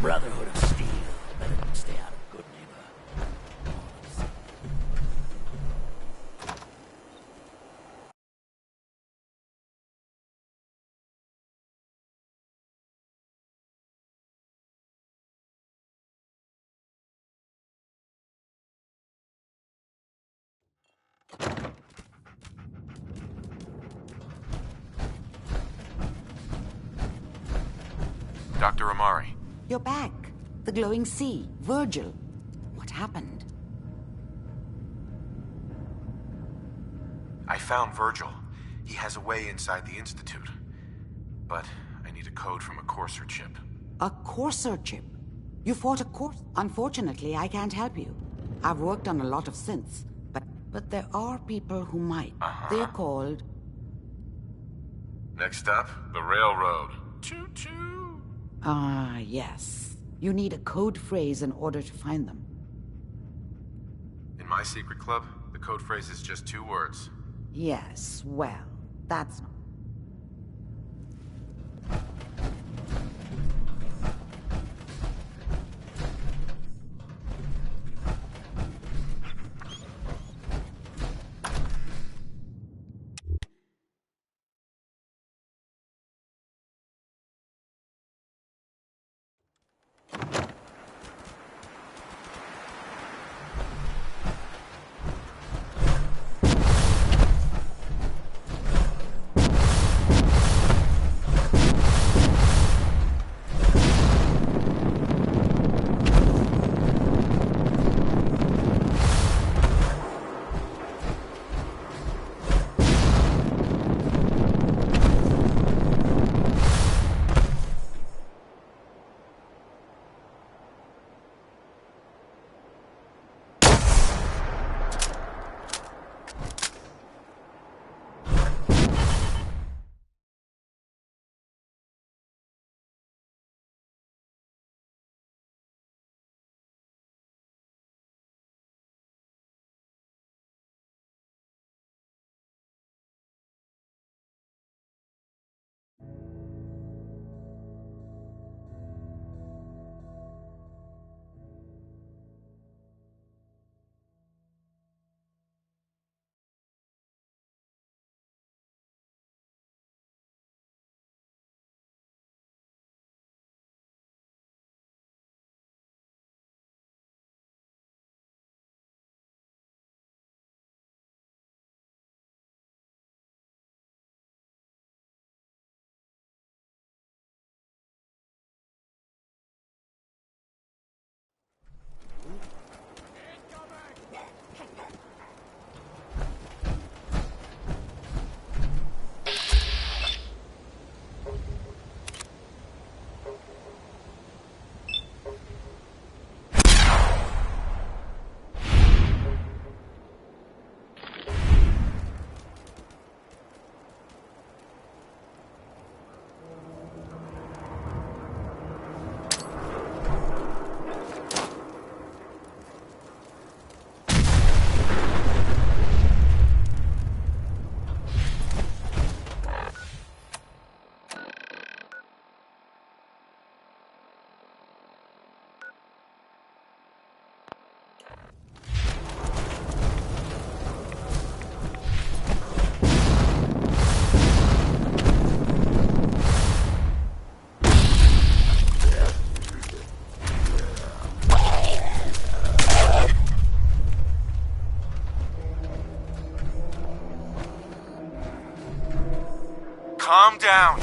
Brotherhood of Steel. Better stay out of good neighbor. Dr. Amari. You're back. The glowing sea. Virgil. What happened? I found Virgil. He has a way inside the Institute. But I need a code from a Courser chip. A Courser chip? You fought a Courser? Unfortunately, I can't help you. I've worked on a lot of synths, but there are people who might. They're called... Next up, the Railroad. Choo-choo! Ah, yes. You need a code phrase in order to find them. In my secret club, the code phrase is just 2 words. Yes, well, that's not... Calm down.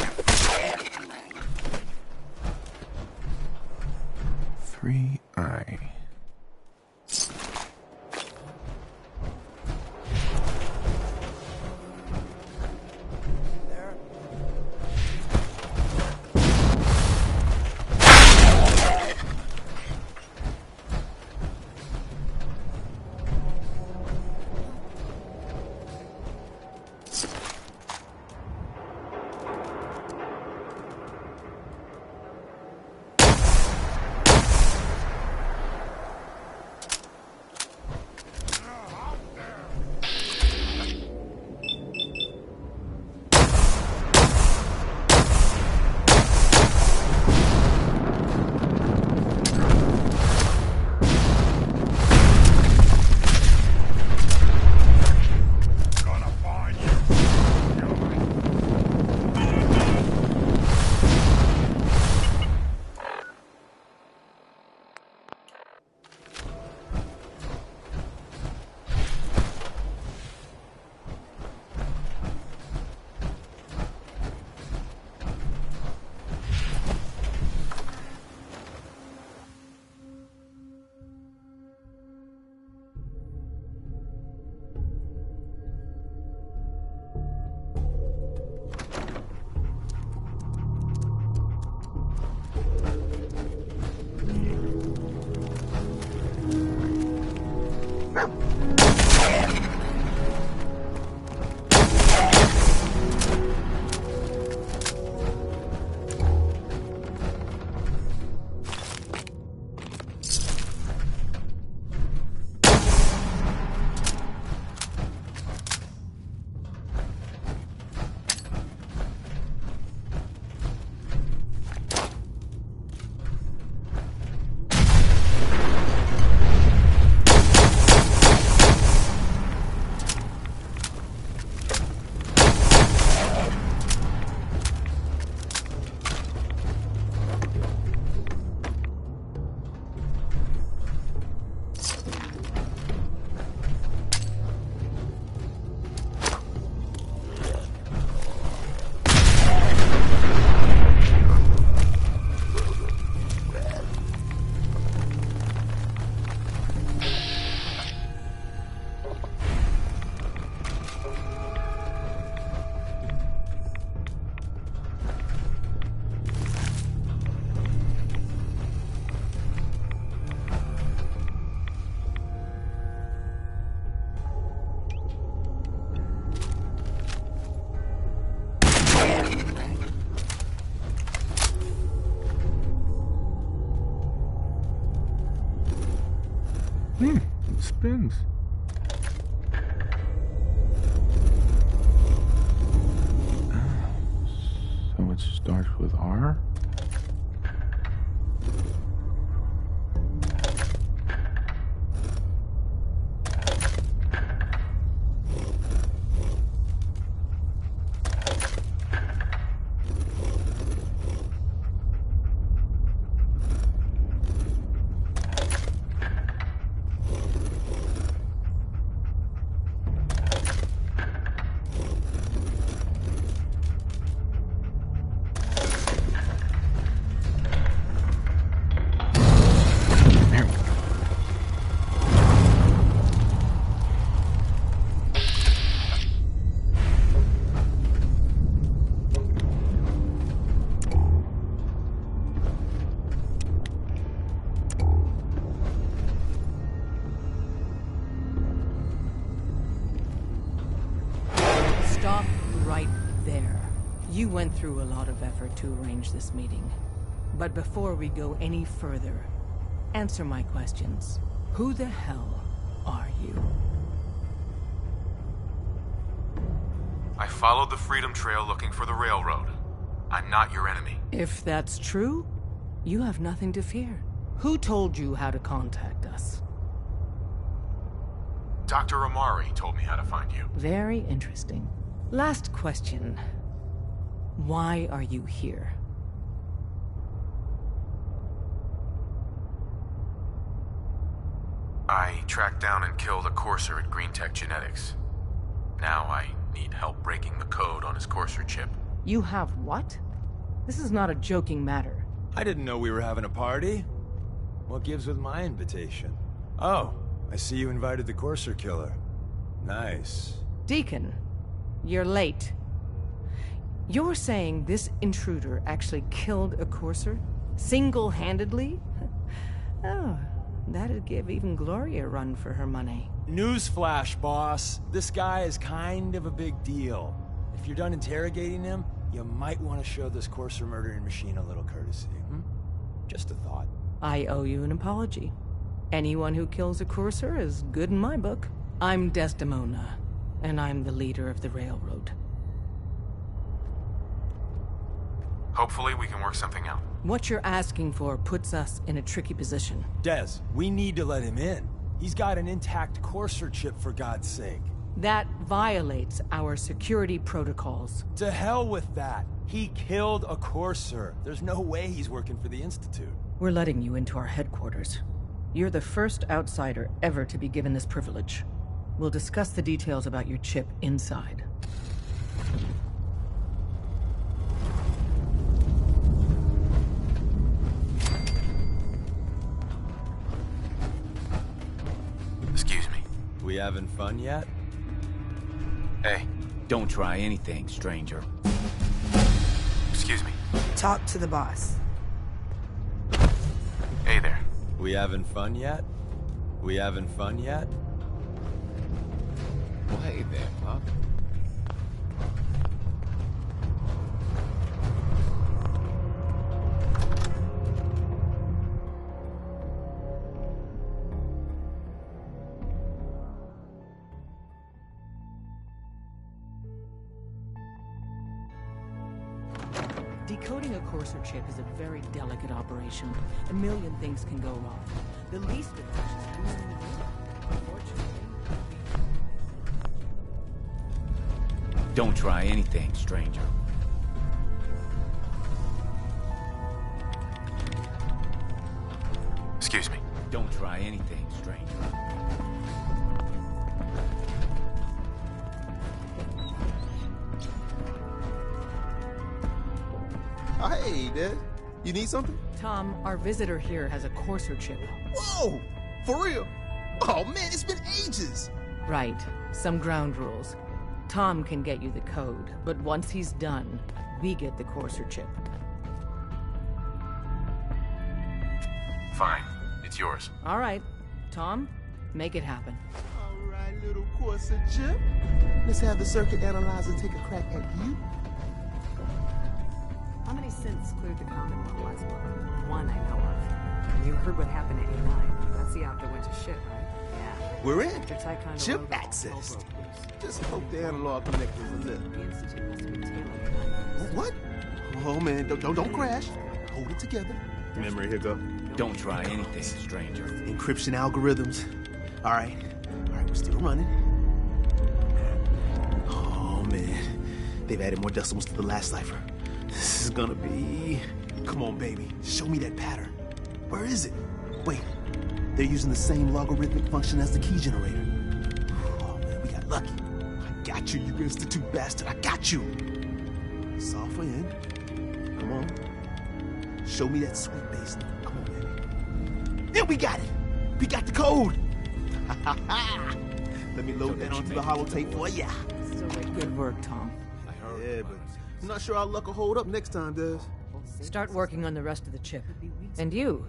3I. It spins. So it starts with R? Stop right there. You went through a lot of effort to arrange this meeting. But before we go any further, answer my questions. Who the hell are you? I followed the Freedom Trail looking for the railroad. I'm not your enemy. If that's true, you have nothing to fear. Who told you how to contact us? Dr. Amari told me how to find you. Very interesting. Last question. Why are you here? I tracked down and killed a Courser at GreenTech Genetics. Now I need help breaking the code on his Courser chip. You have what? This is not a joking matter. I didn't know we were having a party. What gives with my invitation? Oh, I see you invited the Courser killer. Nice. Deacon, you're late. You're saying this intruder actually killed a Courser? Single-handedly? Oh, that'd give even Gloria a run for her money. Newsflash, boss. This guy is kind of a big deal. If you're done interrogating him, you might want to show this Courser murdering machine a little courtesy. Just a thought. I owe you an apology. Anyone who kills a Courser is good in my book. I'm Desdemona, and I'm the leader of the railroad. Hopefully we can work something out. What you're asking for puts us in a tricky position. Des, we need to let him in. He's got an intact Courser chip, for God's sake. That violates our security protocols. To hell with that. He killed a Courser. There's no way he's working for the Institute. We're letting you into our headquarters. You're the first outsider ever to be given this privilege. We'll discuss the details about your chip inside. Excuse me. We having fun yet? Hey, Don't try anything, stranger. excuse me. Talk to the boss. Hey there. We having fun yet? We having fun yet? Well, hey there, Pop. Decoding a Courser chip is a very delicate operation. A million things can go wrong. The least of which is losing the data. Unfortunately... Don't try anything, stranger. Excuse me. Don't try anything, stranger. Hey, Dad. You need something? Tom, our visitor here has a Courser chip. Whoa! For real? Oh, man, it's been ages! Right. Some ground rules. Tom can get you the code, but once he's done, we get the Courser chip. Fine. It's yours. All right. Tom, make it happen. All right, little Courser chip. Let's have the circuit analyzer take a crack at you. How many synths cleared the Commonwealth last month? One I know of. And you heard what happened at A9. That's the Afterwinter ship, right? We're in. After Tychon Chip Road, all access. broke loose. Just poke the analog connectors a little. The Institute must have been tailored to my What? Oh man, don't crash. Hold it together. Memory, here go. Don't try anything, stranger. Encryption algorithms. All right, we're still running. Oh man, they've added more decimals to the last cipher. This is gonna be... Come on, baby, show me that pattern. Where is it? Wait, they're using the same logarithmic function as the key generator. Oh man, we got lucky. I got you, you Institute bastard, I got you. Software in. Come on. Show me that sweet bass note. Come on, baby. Yeah, we got it. We got the code. Let me load that onto the holotape for ya. Still waiting. Good work, Tom. Yeah, but I'm not sure our luck will hold up next time, Des. Start working on the rest of the chip. And you,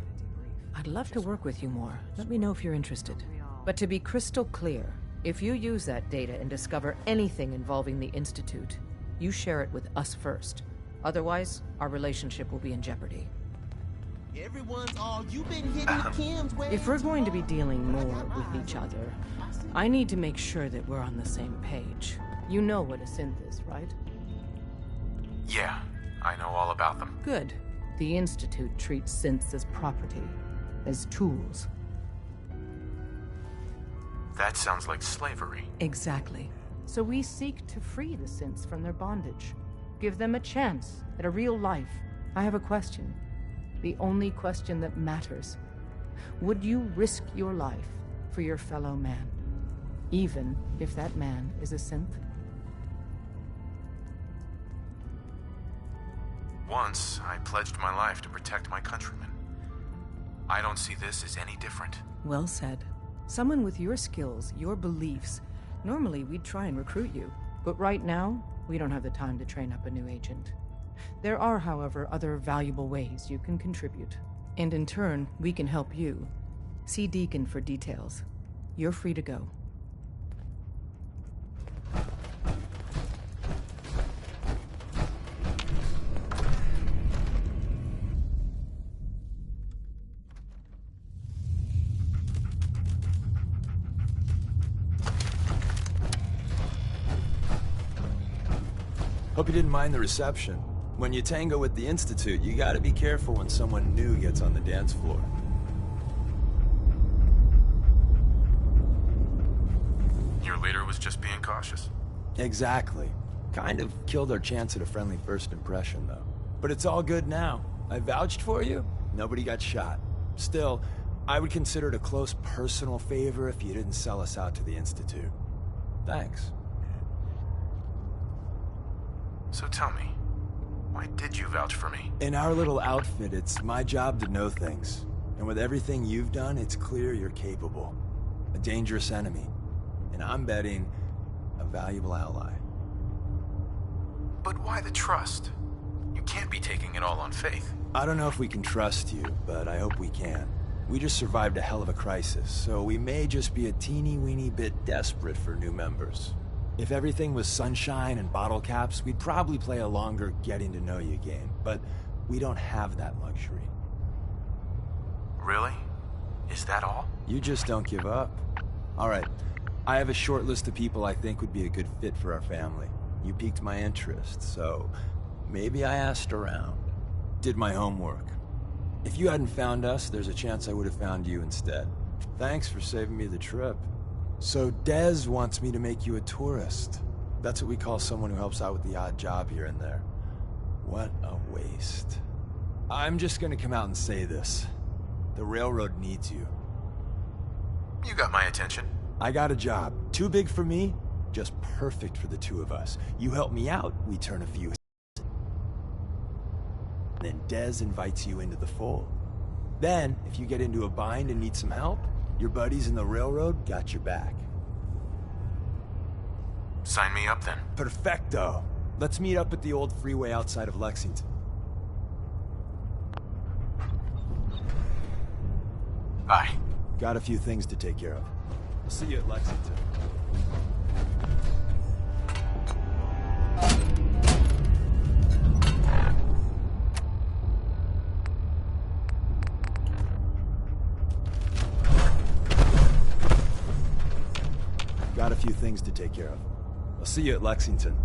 I'd love to work with you more. Let me know if you're interested. But to be crystal clear, if you use that data and discover anything involving the Institute, you share it with us first. Otherwise, our relationship will be in jeopardy. Everyone's all you've been hitting Kim's way. If we're going to be dealing more with each other, I need to make sure that we're on the same page. You know what a synth is, right? Yeah, I know all about them. Good. The Institute treats synths as property, as tools. That sounds like slavery. Exactly. So we seek to free the synths from their bondage. Give them a chance at a real life. I have a question. The only question that matters. Would you risk your life for your fellow man? Even if that man is a synth? Once, I pledged my life to protect my countrymen. I don't see this as any different. Well said. Someone with your skills, your beliefs. Normally, we'd try and recruit you. But right now, we don't have the time to train up a new agent. There are, however, other valuable ways you can contribute. And in turn, we can help you. See Deacon for details. You're free to go. Hope you didn't mind the reception. When you tango with the Institute, you gotta be careful when someone new gets on the dance floor. Your leader was just being cautious. Exactly. Kind of killed our chance at a friendly first impression, though. But it's all good now. I vouched for you. Nobody got shot. Still, I would consider it a close personal favor if you didn't sell us out to the Institute. Thanks. So tell me, why did you vouch for me? In our little outfit, it's my job to know things. And with everything you've done, it's clear you're capable. A dangerous enemy. And I'm betting, a valuable ally. But why the trust? You can't be taking it all on faith. I don't know if we can trust you, but I hope we can. We just survived a hell of a crisis, so we may just be a teeny-weeny bit desperate for new members. If everything was sunshine and bottle caps, we'd probably play a longer getting-to-know-you game, but we don't have that luxury. Really? Is that all? You just don't give up. All right, I have a short list of people I think would be a good fit for our family. You piqued my interest, so maybe I asked around. Did my homework. If you hadn't found us, there's a chance I would have found you instead. Thanks for saving me the trip. So Dez wants me to make you a tourist. That's what we call someone who helps out with the odd job here and there. What a waste. I'm just gonna come out and say this. The railroad needs you. You got my attention. I got a job. Too big for me, just perfect for the two of us. You help me out, we turn a few. Then Dez invites you into the fold. Then, if you get into a bind and need some help, your buddies in the railroad got your back. Sign me up then. Perfecto. Let's meet up at the old freeway outside of Lexington. Bye. Got a few things to take care of. I'll see you at Lexington. things to take care of. I'll see you at Lexington.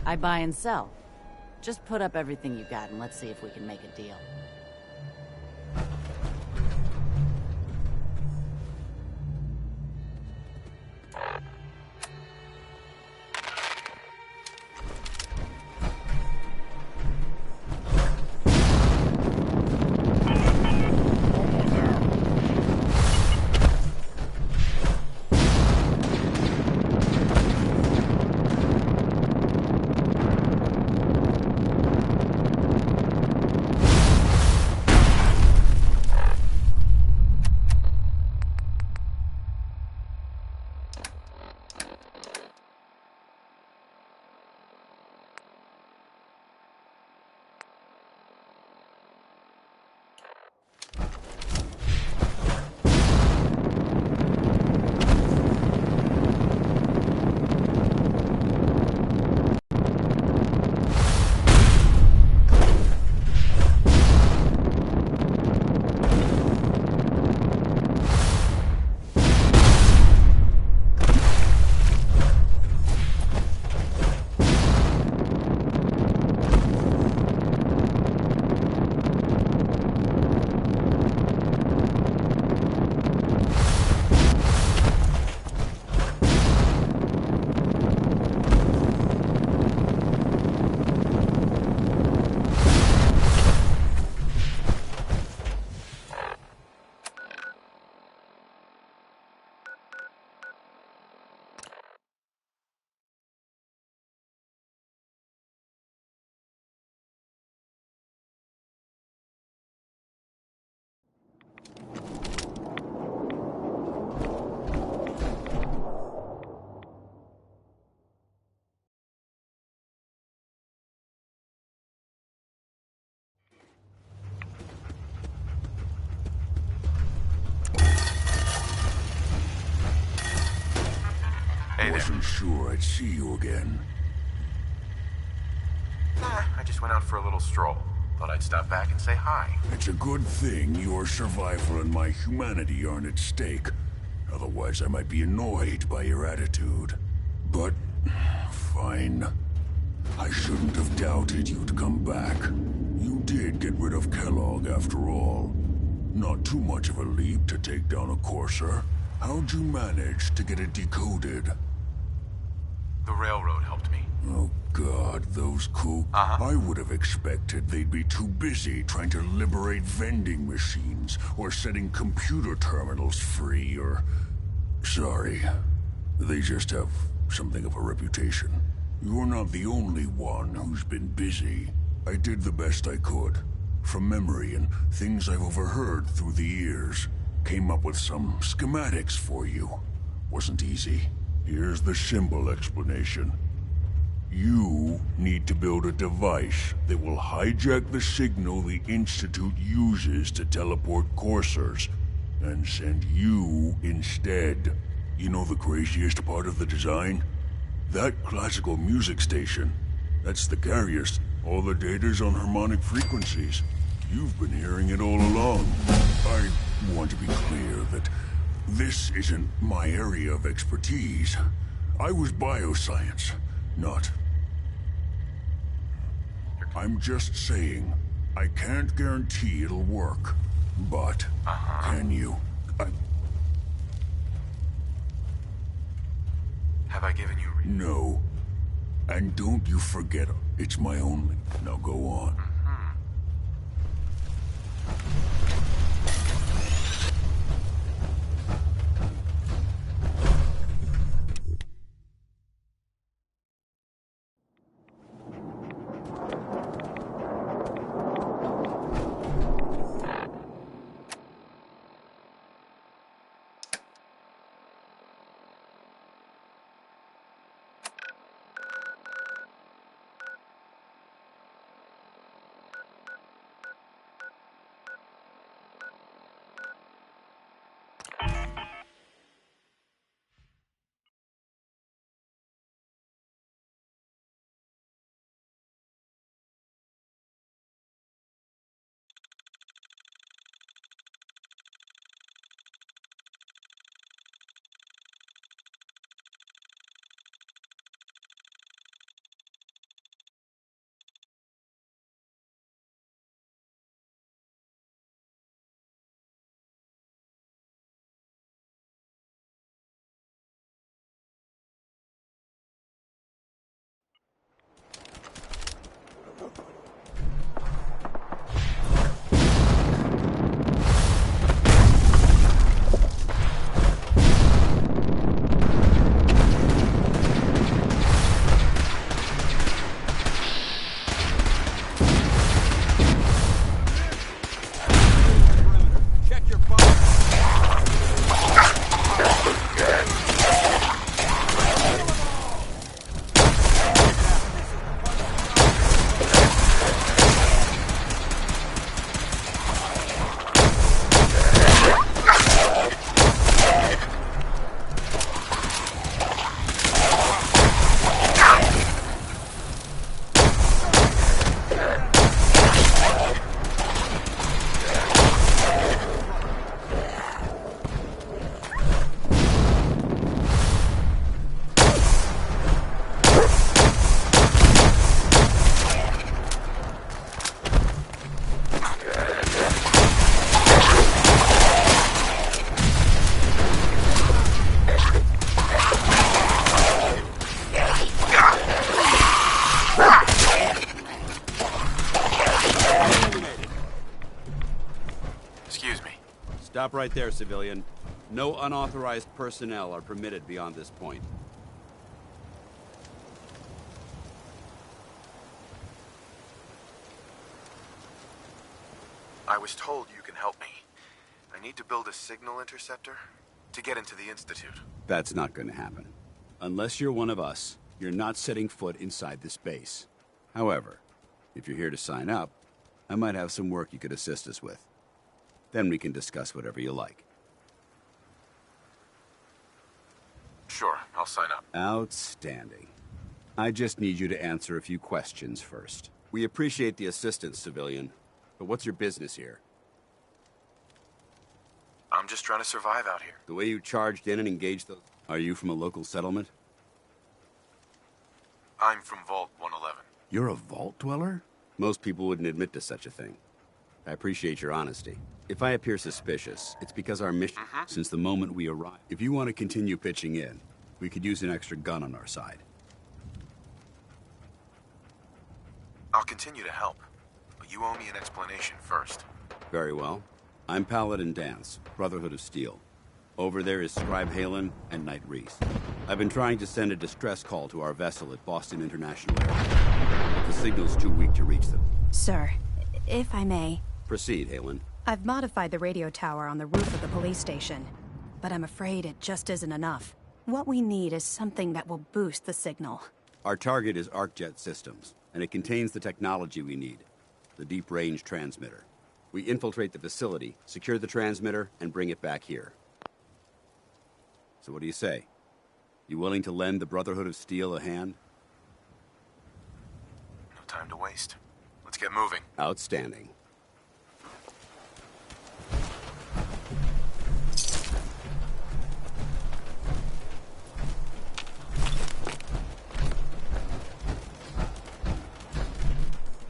I buy and sell. Just put up everything you got and let's see if we can make a deal. Wasn't sure I'd see you again. I just went out for a little stroll. Thought I'd stop back and say hi. It's a good thing your survival and my humanity aren't at stake. Otherwise, I might be annoyed by your attitude. But, fine. I shouldn't have doubted you'd come back. You did get rid of Kellogg after all. Not too much of a leap to take down a Courser. How'd you manage to get it decoded? The railroad helped me. Oh god, those kooks. I would have expected they'd be too busy trying to liberate vending machines, or setting computer terminals free, or... Sorry. They just have something of a reputation. You're not the only one who's been busy. I did the best I could. From memory and things I've overheard through the years. Came up with some schematics for you. Wasn't easy. Here's the simple explanation. You need to build a device that will hijack the signal the Institute uses to teleport coursers, and send you instead. You know the craziest part of the design? That classical music station. That's the Carriers. All the data's on harmonic frequencies. You've been hearing it all along. I want to be clear that this isn't my area of expertise. I was bioscience, not... I'm just saying, I can't guarantee it'll work. But, can you? Have I given you reason? No. And don't you forget, it's my only... Now go on. Stop right there, civilian. No unauthorized personnel are permitted beyond this point. I was told you can help me. I need to build a signal interceptor to get into the Institute. That's not going to happen. Unless you're one of us, you're not setting foot inside this base. However, if you're here to sign up, I might have some work you could assist us with. Then we can discuss whatever you like. Sure, I'll sign up. Outstanding. I just need you to answer a few questions first. We appreciate the assistance, civilian, but what's your business here? I'm just trying to survive out here. The way you charged in and engaged those... Are you from a local settlement? I'm from Vault 111. You're a vault dweller? Most people wouldn't admit to such a thing. I appreciate your honesty. If I appear suspicious, it's because our mission, since the moment we arrived... If you want to continue pitching in, we could use an extra gun on our side. I'll continue to help, but you owe me an explanation first. Very well. I'm Paladin Danse, Brotherhood of Steel. Over there is Scribe Halen and Knight Reese. I've been trying to send a distress call to our vessel at Boston International Airport. The signal's too weak to reach them. Sir, if I may... Proceed, Halen. I've modified the radio tower on the roof of the police station, but I'm afraid it just isn't enough. What we need is something that will boost the signal. Our target is ArcJet Systems, and it contains the technology we need, the deep-range transmitter. We infiltrate the facility, secure the transmitter, and bring it back here. So what do you say? You willing to lend the Brotherhood of Steel a hand? No time to waste. Let's get moving. Outstanding.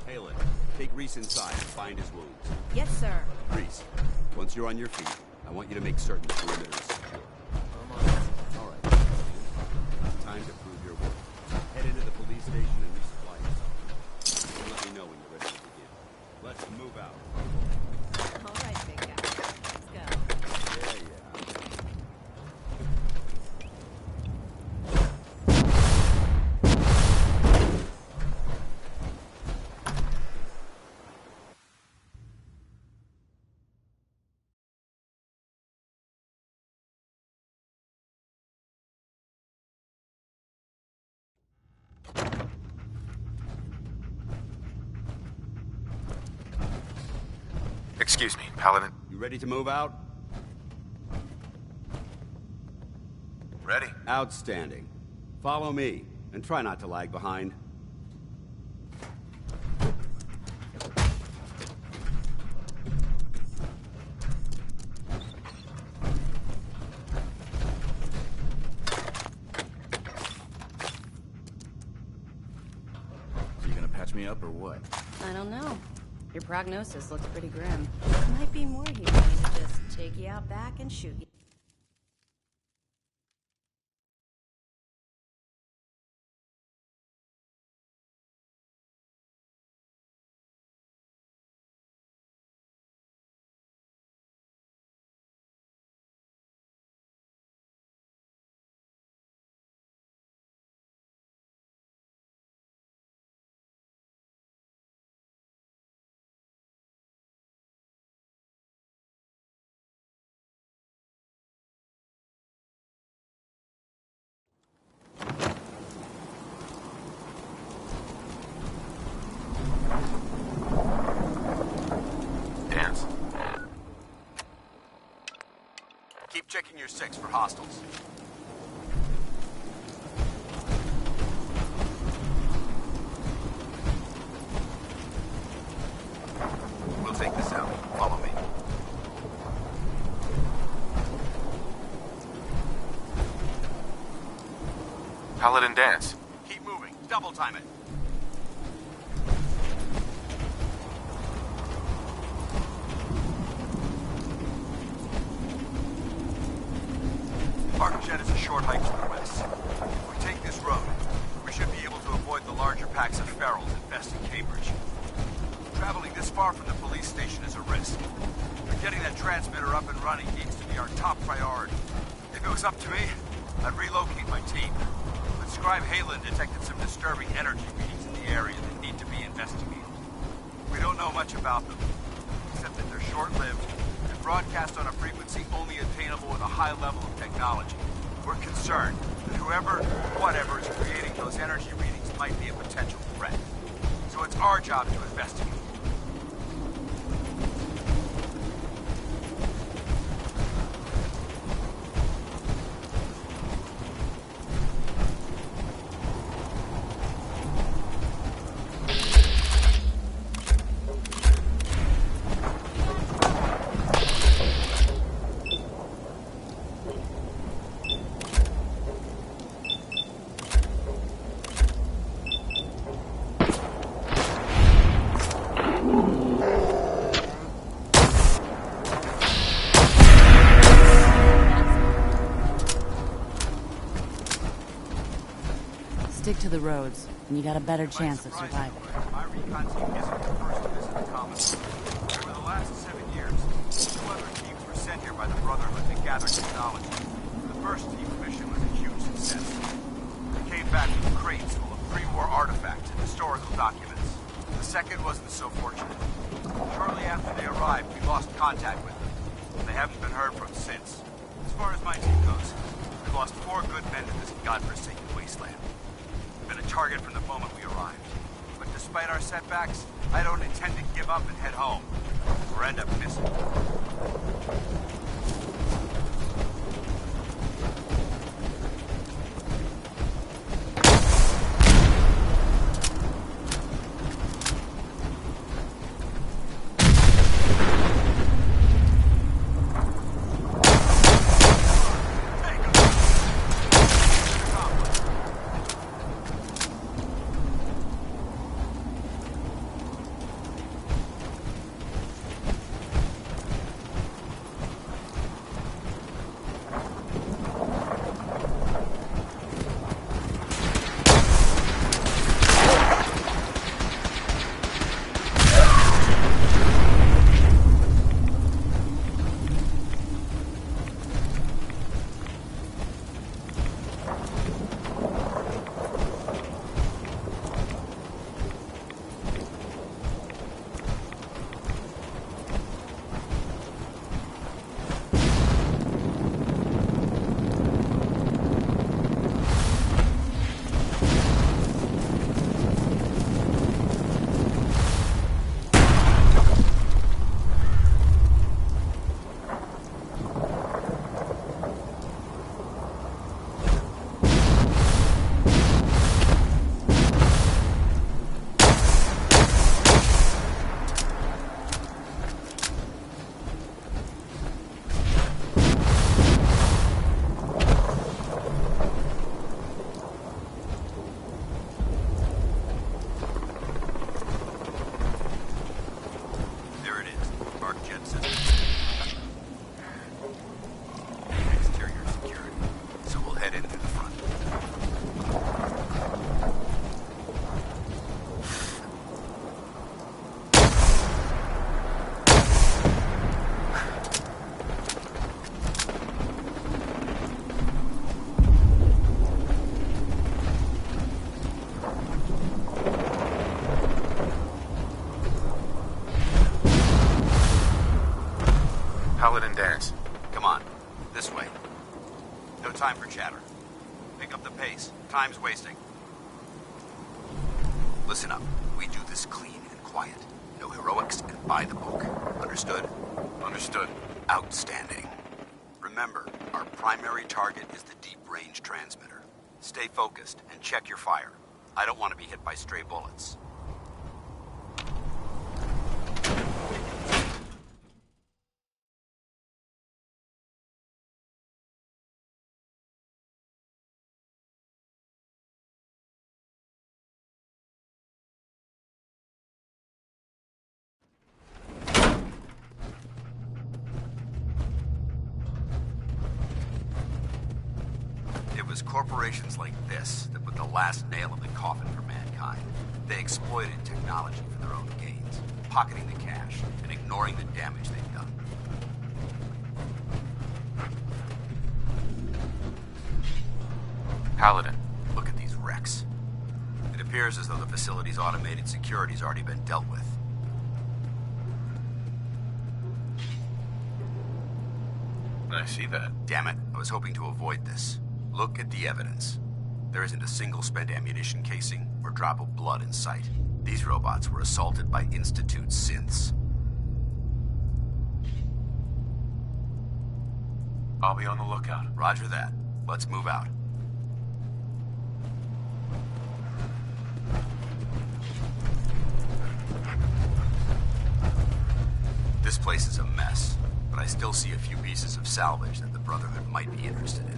Halen, take Reese inside and find his wounds. Yes, sir. Reese, once you're on your feet, I want you to make certain the perimeter is secure. All right. Time to prove your worth. Head into the police station and resupply yourself. And let me know when you're ready to begin. Let's move out. All right, big guy. Let's go. Yeah. Excuse me, Paladin. You ready to move out? Ready? Outstanding. Follow me, and try not to lag behind. So you gonna patch me up or what? I don't know. Your prognosis looks pretty grim. Might be more humane to just take you out back and shoot you. Danse. Keep checking your 6 for hostiles. We'll take this out. Follow me. Paladin Danse. Keep moving. Double time it. ArcJet is a short hike to the west. If we take this road, we should be able to avoid the larger packs of ferals infesting Cambridge. Traveling this far from the police station is a risk. But getting that transmitter up and running needs to be our top priority. If it was up to me, I'd relocate my team. But Scribe Halen detected some disturbing energy readings in the area that need to be investigated. We don't know much about them, except that they're short-lived and broadcast on a frequency only attainable with a high level of technology. We're concerned that whoever, whatever is creating those energy readings might be a potential threat. So it's our job to investigate. Stick to the roads, and you got a better chance of surviving. My recon team isn't the first to visit the Commons. Over the last 7 years, 2 other teams were sent here by the Brotherhood to gather technology. The first team's mission was a huge success. They came back with crates full of pre-war artifacts and historical documents. The second wasn't so fortunate. Shortly after they arrived, we lost contact with them, and they haven't been heard from since. As far as my team goes, we lost 4 good men to this godforsaken wasteland. Been a target from the moment we arrived. But despite our setbacks, I don't intend to give up and head home, or end up missing. Paladin Danse. Come on, this way. No time for chatter. Pick up the pace. Time's wasting. Listen up. We do this clean and quiet. No heroics and by the book. Understood? Understood. Outstanding. Remember, our primary target is the deep-range transmitter. Stay focused and check your fire. I don't want to be hit by stray bullets. It was corporations like this that put the last nail in the coffin for mankind. They exploited technology for their own gains. pocketing the cash and ignoring the damage they've done. Paladin. Look at these wrecks. It appears as though the facility's automated security's already been dealt with. I see that. Damn it, I was hoping to avoid this. Look at the evidence. There isn't a single spent ammunition casing or drop of blood in sight. These robots were assaulted by Institute synths. I'll be on the lookout. Roger that. Let's move out. This place is a mess, but I still see a few pieces of salvage that the Brotherhood might be interested in.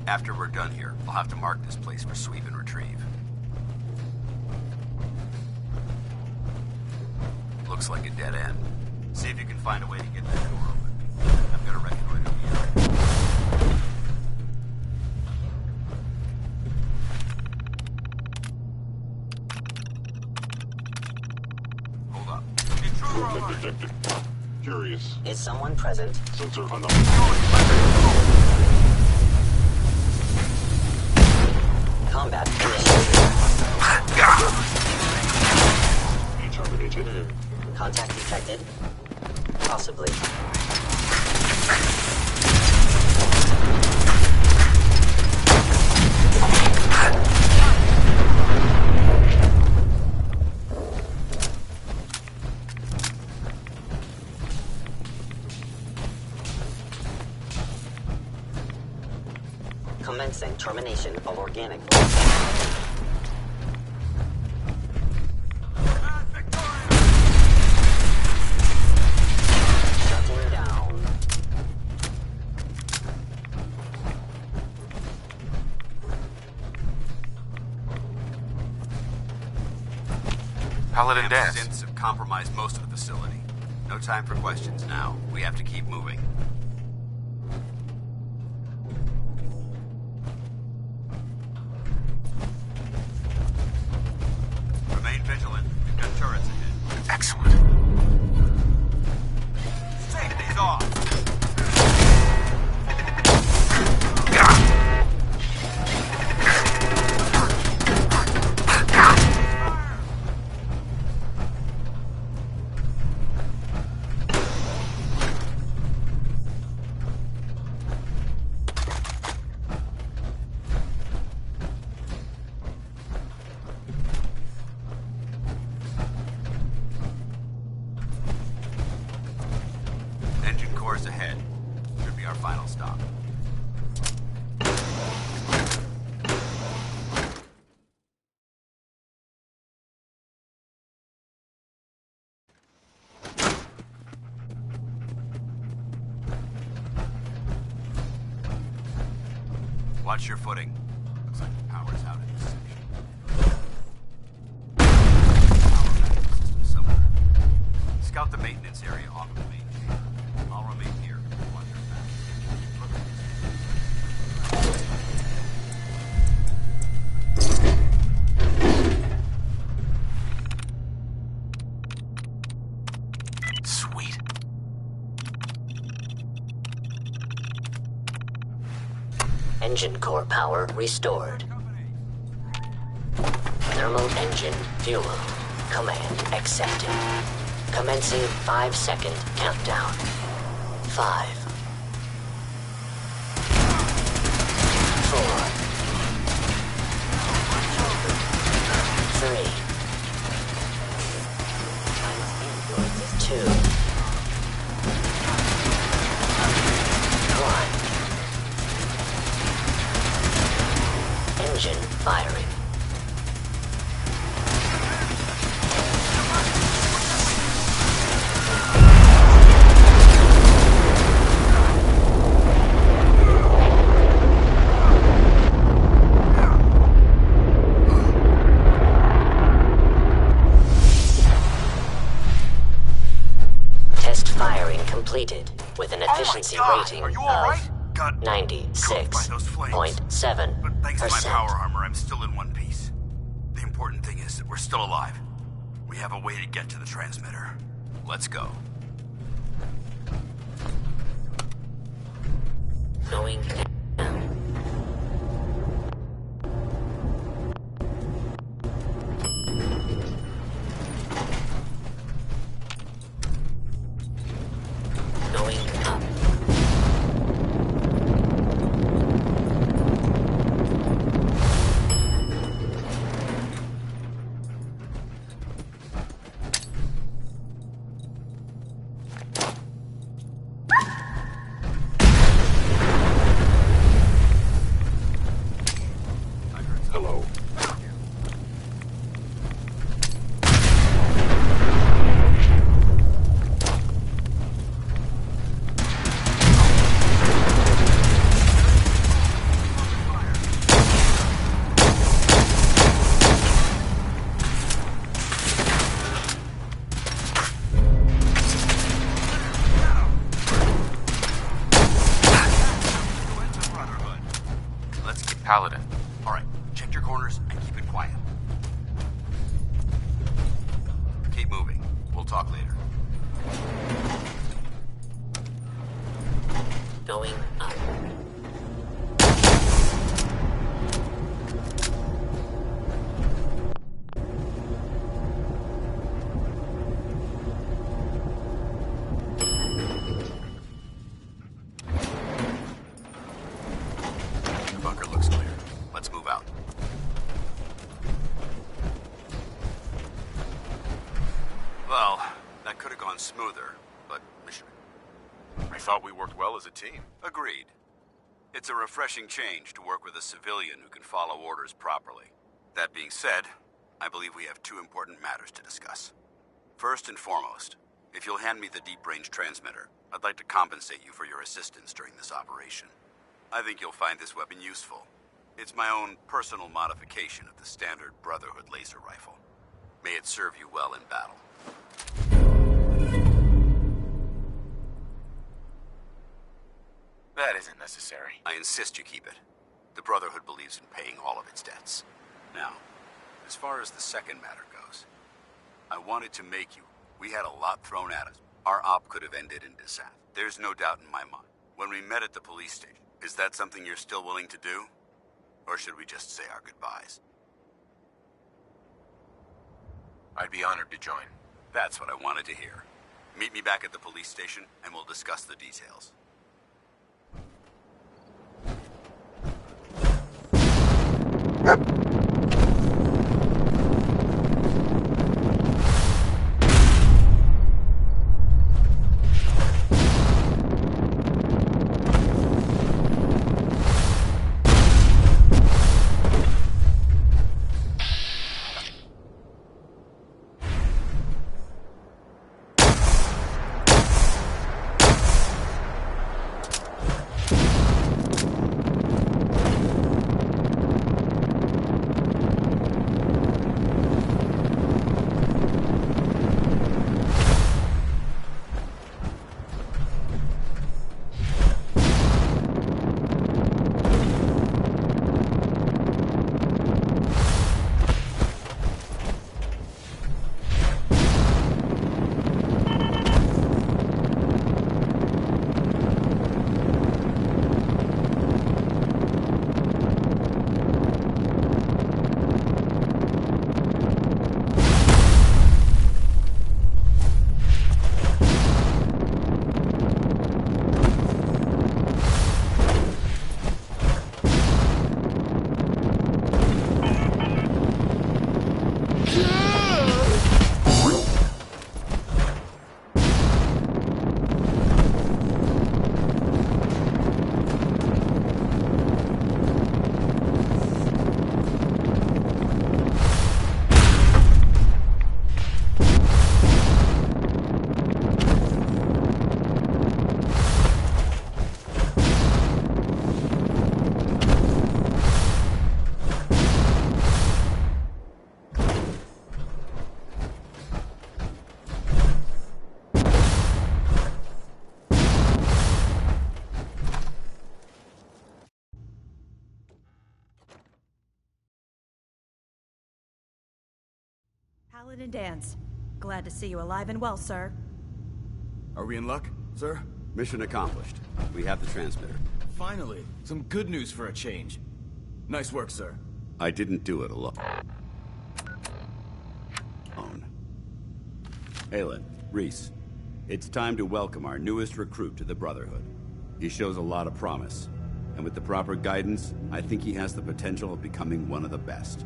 After we're done here, I'll have to mark this place for sweep and retrieve. Looks like a dead end. See if you can find a way to get that door open. I've got a reconnoiter the area. Hold up. Movement detected. Curious. Is someone present? Sensor unknown. Combat initiated. Terminated. Contact detected. Possibly. Commencing termination of organic voice. Shutting down. Paladin dance. Synths have compromised most of the facility. No time for questions now. We have to keep moving. Remain vigilant. We've got turrets ahead. Excellent. Take these off! Engine cores ahead. Should be our final stop. Watch your footing. Looks like the power's out in this section. Power backup system somewhere. Scout the maintenance area off of the main chamber. I'll remain here. Watch your back. Look at this. Sweet. Engine core power restored. Thermal engine fuel. Command accepted. Commencing 5-second countdown. 5. 4. 3. 2. 1. Engine firing. Test firing completed with an efficiency rating of 96.7%. But thanks to my power armor, I'm still in one piece. The important thing is that we're still alive. We have a way to get to the transmitter. Let's go. Going down. Going up. Hello. Let's get Paladin. All right, check your corners and keep it quiet. Keep moving. We'll talk later. Going up. The bunker looks clear. Let's move out. Well, that could have gone smoother, but mission. I thought we worked well as a team. Agreed. It's a refreshing change to work with a civilian who can follow orders properly. That being said, I believe we have two important matters to discuss. First and foremost, if you'll hand me the deep-range transmitter, I'd like to compensate you for your assistance during this operation. I think you'll find this weapon useful. It's my own personal modification of the standard Brotherhood laser rifle. May it serve you well in battle. That isn't necessary. I insist you keep it. The Brotherhood believes in paying all of its debts. Now, as far as the second matter goes, I wanted to make you. We had a lot thrown at us. Our op could have ended in disaster. There's no doubt in my mind. When we met at the police station, is that something you're still willing to do? Or should we just say our goodbyes? I'd be honored to join. That's what I wanted to hear. Meet me back at the police station, and we'll discuss the details. Paladin Danse. Glad to see you alive and well, sir. Are we in luck, sir? Mission accomplished. We have the transmitter. Finally, some good news for a change. Nice work, sir. I didn't do it alone. Aylin, Reese, it's time to welcome our newest recruit to the Brotherhood. He shows a lot of promise, and with the proper guidance, I think he has the potential of becoming one of the best.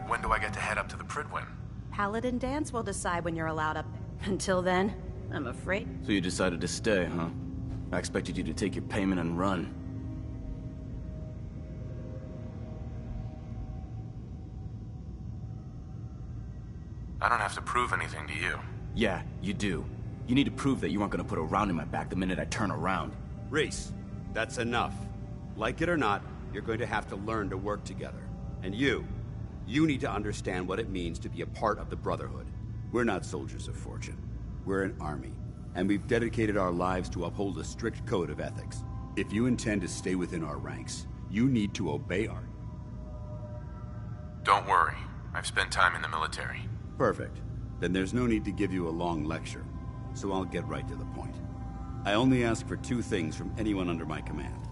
When do I get to head up to the Prydwen? Paladin Dance will decide when you're allowed up. Until then, I'm afraid. So you decided to stay, huh? I expected you to take your payment and run. I don't have to prove anything to you. Yeah, you do. You need to prove that you aren't gonna put a round in my back the minute I turn around. Reese, that's enough. Like it or not, you're going to have to learn to work together. And you need to understand what it means to be a part of the Brotherhood. We're not soldiers of fortune. We're an army, and we've dedicated our lives to uphold a strict code of ethics. If you intend to stay within our ranks, you need to obey our... Don't worry. I've spent time in the military. Perfect. Then there's no need to give you a long lecture, so I'll get right to the point. I only ask for two things from anyone under my command.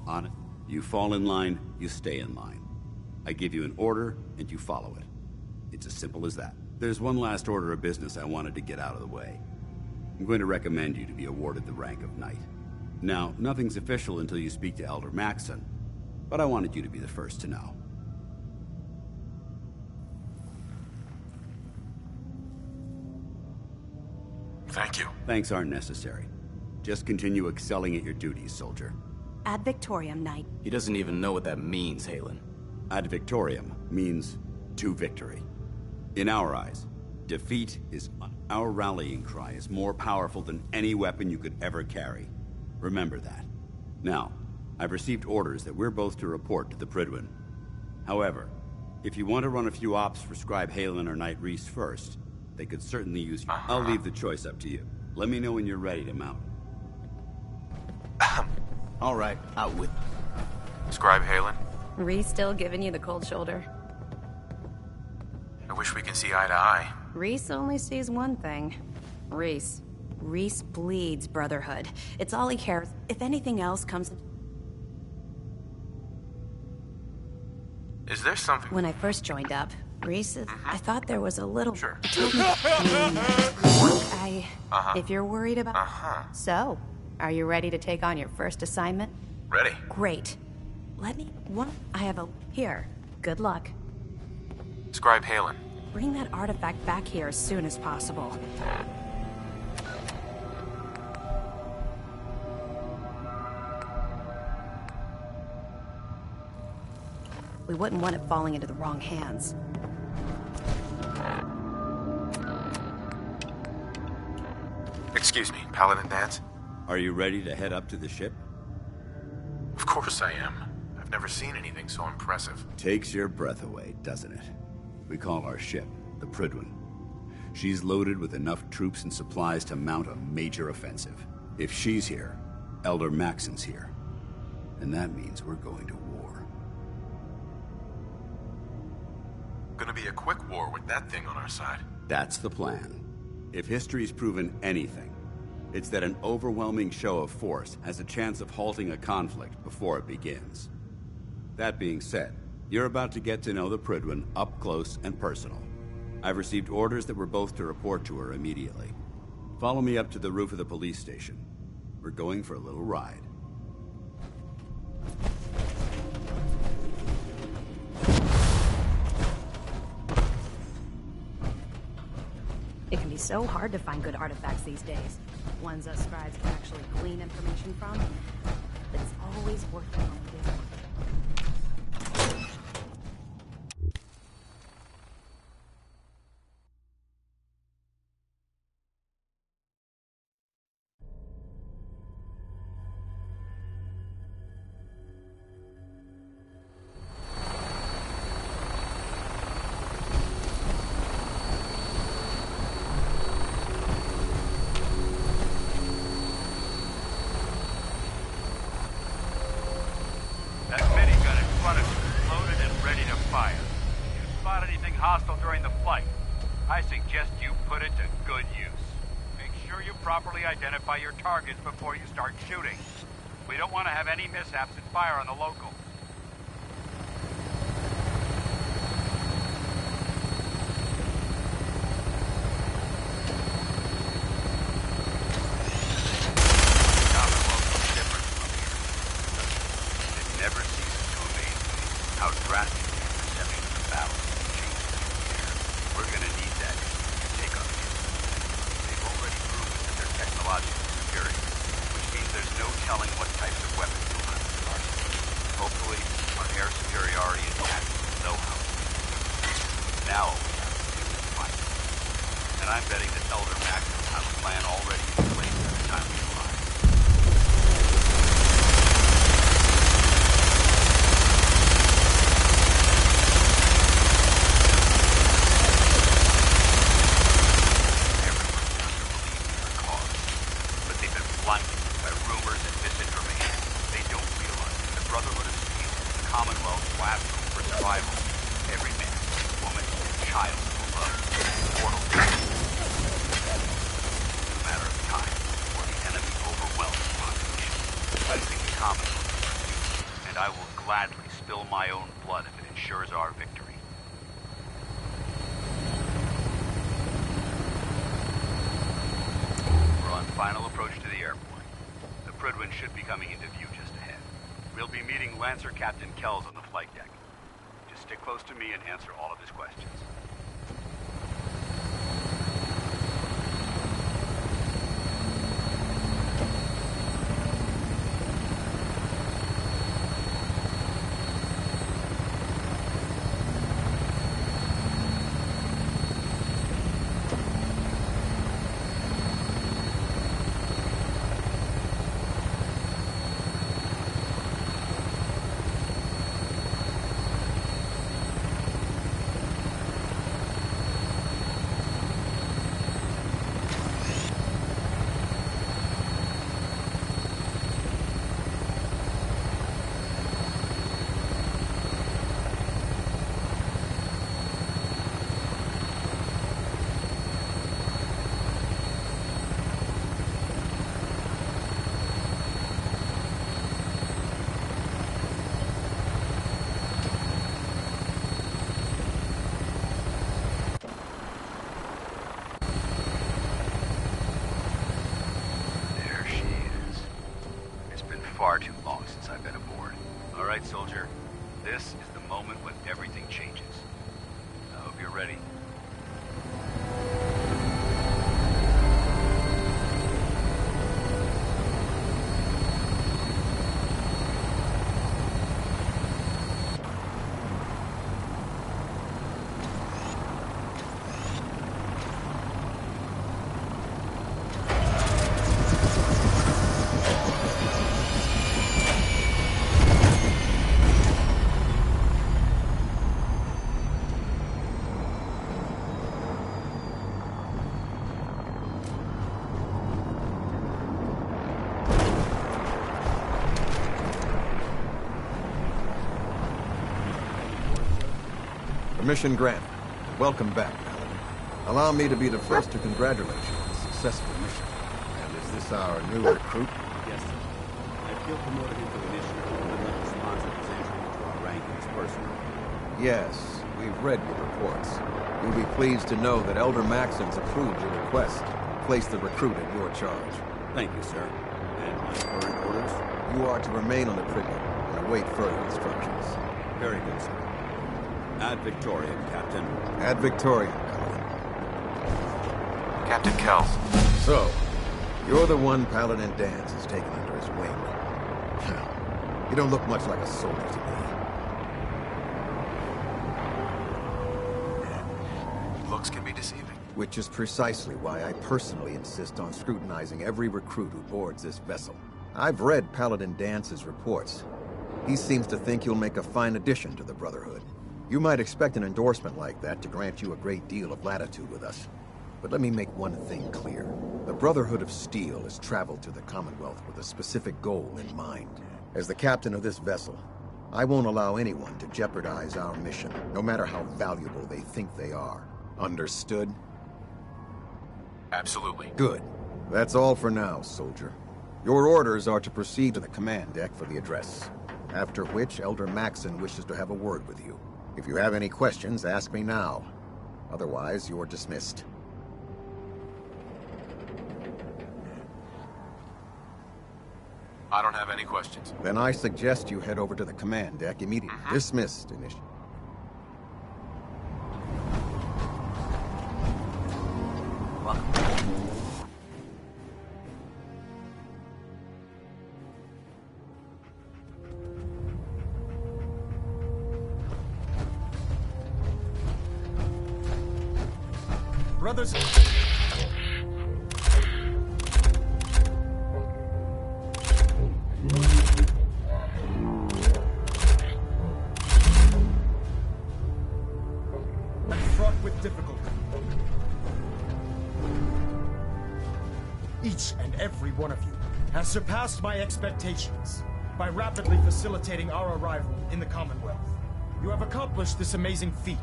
Honest. You fall in line, you stay in line. I give you an order, and you follow it. It's as simple as that. There's one last order of business I wanted to get out of the way. I'm going to recommend you to be awarded the rank of Knight. Now, nothing's official until you speak to Elder Maxson, but I wanted you to be the first to know. Thank you. Thanks aren't necessary. Just continue excelling at your duties, soldier. Ad Victoriam, Knight. He doesn't even know what that means, Aylin. Ad Victoriam means to victory. In our eyes, defeat is... Our rallying cry is more powerful than any weapon you could ever carry. Remember that. Now, I've received orders that we're both to report to the Prydwen. However, if you want to run a few ops for Scribe Haylen or Knight Reese first, they could certainly use you. I'll leave the choice up to you. Let me know when you're ready to mount. All right, out with... Scribe Haylen? Reese still giving you the cold shoulder? I wish we could see eye to eye. Reese only sees one thing. Reese. Reese bleeds Brotherhood. It's all he cares. If anything else comes... Is there something... When I first joined up, Reese, I thought there was a little... Sure. If you're worried about... So, are you ready to take on your first assignment? Ready. Great. Let me... I have a... Here. Good luck. Scribe Haylen. Bring that artifact back here as soon as possible. We wouldn't want it falling into the wrong hands. Excuse me, Paladin Dance? Are you ready to head up to the ship? Of course I am. I've never seen anything so impressive. Takes your breath away, doesn't it? We call our ship the Prydwen. She's loaded with enough troops and supplies to mount a major offensive. If she's here, Elder Maxson's here. And that means we're going to war. Gonna be a quick war with that thing on our side. That's the plan. If history's proven anything, it's that an overwhelming show of force has a chance of halting a conflict before it begins. That being said, you're about to get to know the Prydwen up close and personal. I've received orders that we're both to report to her immediately. Follow me up to the roof of the police station. We're going for a little ride. It can be so hard to find good artifacts these days. Ones us scribes can actually glean information from. But it's always worth it. it to good use. Make sure you properly identify your targets before you start shooting. We don't want to have any mishaps and fire on the local. Lancer Captain Kells on the flight deck. Just stick close to me and answer all of his questions. Far too long since I've been aboard. All right, soldier. This is the moment when everything changes. I hope you're ready. Mission granted. Welcome back, Paladin. Allow me to be the first to congratulate you on a successful mission. And is this our new recruit? Yes, sir. I feel promoted into initiative and I'm not responsible for entry into our rank as personal. Yes, we've read your reports. You'll be pleased to know that Elder Maxim's approved your request to place the recruit in your charge. Thank you, sir. And my current orders? You are to remain on the Priggen and await further instructions. Very good, sir. Ad Victoriam, Captain. Ad Victoriam, Paladin. Captain Kells. So, you're the one Paladin Danse has taken under his wing. You don't look much like a soldier to me. Looks can be deceiving. Which is precisely why I personally insist on scrutinizing every recruit who boards this vessel. I've read Paladin Dance's reports. He seems to think you'll make a fine addition to the Brotherhood. You might expect an endorsement like that to grant you a great deal of latitude with us. But let me make one thing clear. The Brotherhood of Steel has traveled to the Commonwealth with a specific goal in mind. As the captain of this vessel, I won't allow anyone to jeopardize our mission, no matter how valuable they think they are. Understood? Absolutely. Good. That's all for now, soldier. Your orders are to proceed to the command deck for the address. After which, Elder Maxson wishes to have a word with you. If you have any questions, ask me now. Otherwise, you're dismissed. I don't have any questions. Then I suggest you head over to the command deck immediately. Dismissed, Initiate. Brothers... fraught with difficulty. Each and every one of you has surpassed my expectations by rapidly facilitating our arrival in the Commonwealth. You have accomplished this amazing feat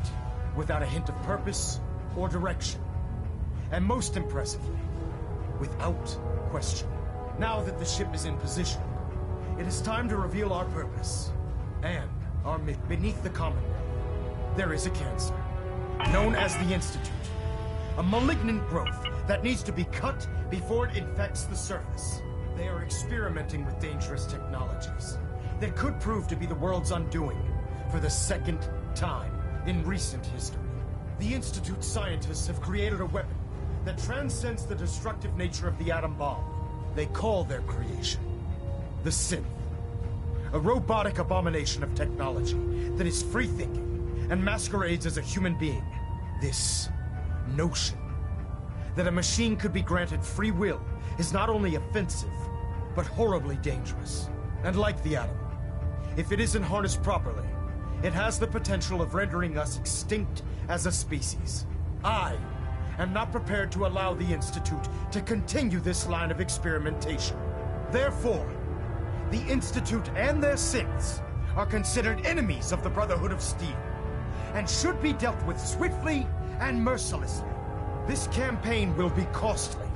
without a hint of purpose or direction. And most impressively, without question. Now that the ship is in position, it is time to reveal our purpose and our mission. Beneath the Commonwealth, there is a cancer, known as the Institute. A malignant growth that needs to be cut before it infects the surface. They are experimenting with dangerous technologies that could prove to be the world's undoing for the second time in recent history. The Institute scientists have created a weapon that transcends the destructive nature of the atom bomb. They call their creation the Synth. A robotic abomination of technology that is free-thinking and masquerades as a human being. This notion that a machine could be granted free will is not only offensive, but horribly dangerous. And like the atom, if it isn't harnessed properly, it has the potential of rendering us extinct as a species. I am not prepared to allow the Institute to continue this line of experimentation. Therefore, the Institute and their synths are considered enemies of the Brotherhood of Steel, and should be dealt with swiftly and mercilessly. This campaign will be costly,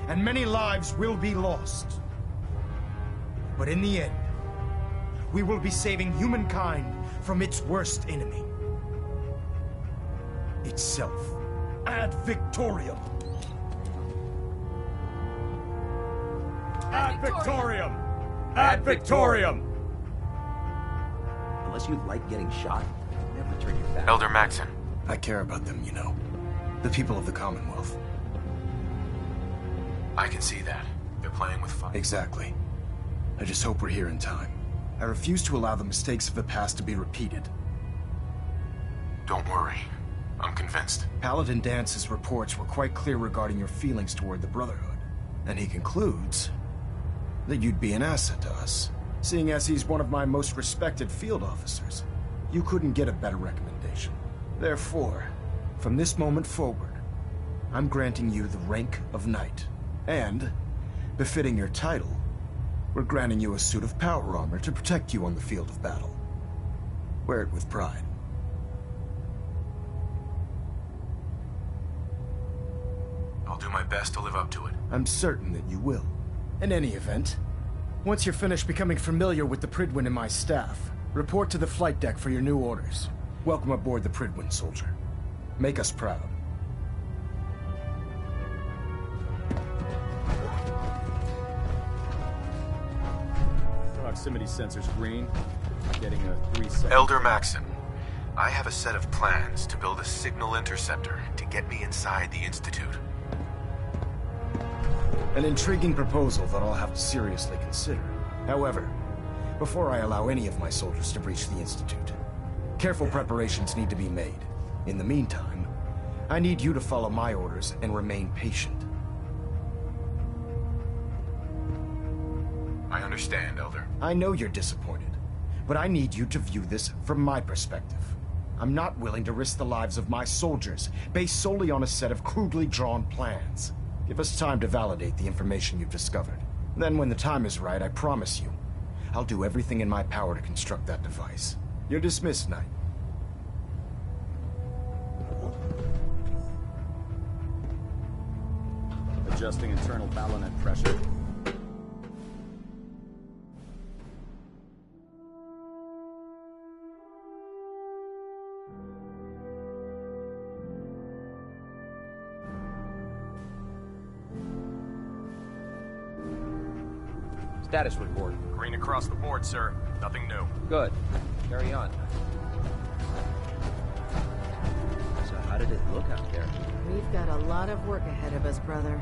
and many lives will be lost. But in the end, we will be saving humankind from its worst enemy. Itself. Ad Victorium! Ad Victorium! Ad Victorium! Unless you like getting shot, never turn your back. Elder Maxson. I care about them, you know. The people of the Commonwealth. I can see that. They're playing with fire. Exactly. I just hope we're here in time. I refuse to allow the mistakes of the past to be repeated. Don't worry. I'm convinced. Paladin Dance's reports were quite clear regarding your feelings toward the Brotherhood. And he concludes that you'd be an asset to us. Seeing as he's one of my most respected field officers, you couldn't get a better recommendation. Therefore, from this moment forward, I'm granting you the rank of Knight. And, befitting your title, we're granting you a suit of power armor to protect you on the field of battle. Wear it with pride. I'll do my best to live up to it. I'm certain that you will. In any event, once you're finished becoming familiar with the Prydwen and my staff, report to the flight deck for your new orders. Welcome aboard the Prydwen, soldier. Make us proud. Proximity sensors green. Getting a 3-second... Elder Maxson, I have a set of plans to build a signal interceptor to get me inside the Institute. An intriguing proposal that I'll have to seriously consider. However, before I allow any of my soldiers to breach the Institute, careful preparations need to be made. In the meantime, I need you to follow my orders and remain patient. I understand, Elder. I know you're disappointed, but I need you to view this from my perspective. I'm not willing to risk the lives of my soldiers based solely on a set of crudely drawn plans. Give us time to validate the information you've discovered. Then when the time is right, I promise you, I'll do everything in my power to construct that device. You're dismissed, Knight. Adjusting internal ballonette pressure. Status report. Green across the board, sir. Nothing new. Good. Carry on. So how did it look out there? We've got a lot of work ahead of us, brother.